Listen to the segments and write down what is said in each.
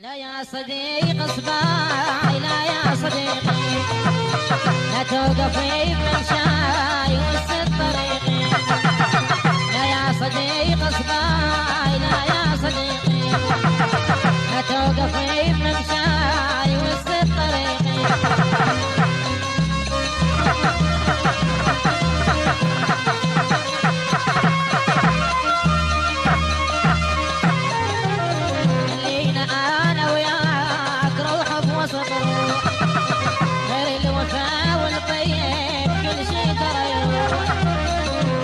لا يا صديق اصبعي، لا يا صديقي، لا توقفي بمشاي وسط طريقي. لا يا صديق اصبعي، لا يا صديقي، لا توقفي بمشاي وسط طريقي. غير الوفا والطيب كل شي ترى يروح.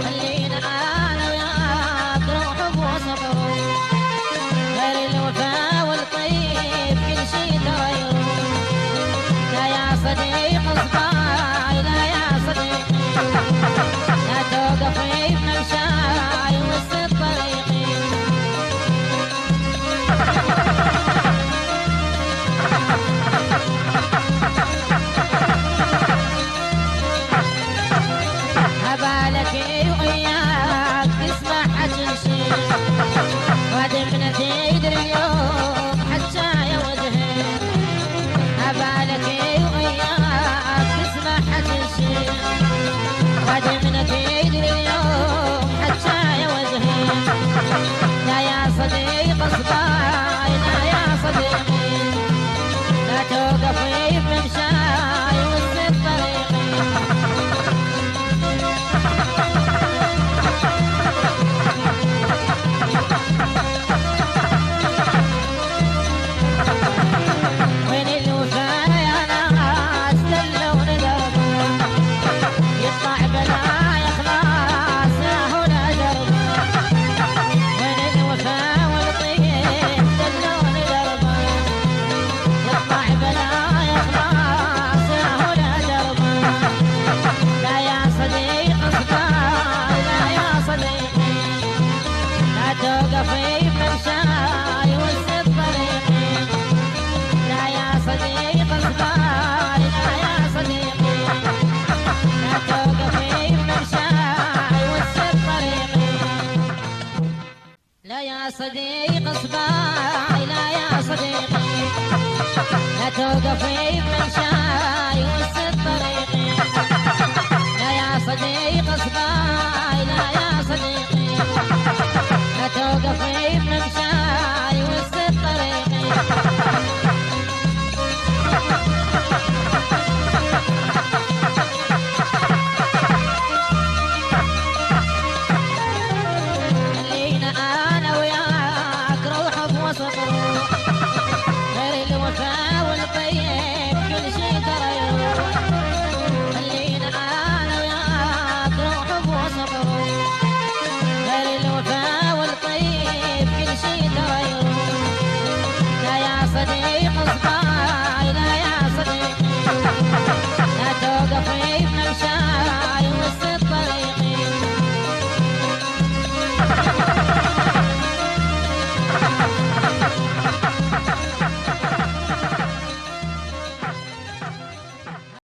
خلينا انا وياك روح بوسط روح. غير الوفا والطيب كل شي ترى يروح. لا يا صديق اصبعي، لا يا صديقي، لا توقفي بمشاي وسط طريقي. وياك تسمع حكي شي وادمنا تدري اليوم حتى يا وجهي. عبالك وياك تسمع حكي شي وادمنا تدري اليوم حتى يا وجهي. لا يا صديق اصبعي، لا يا صديقي، لا توقفي بمشاي وسط طريقي. توقفي بمشاي وسط طريقي. لا يا صديق اصبعي، لا يا صديقي، لا توقفي بمشاي وسط طريقي. لا يا صديق اصبعي، لا يا صديقي، لا توقفي بمشاي وسط طريقي. لا يا صديق اصبعي، لا يا صديقي، لا توقفي بمشاي وسط طريقي. خلينا انا وياك روح بوسط روح.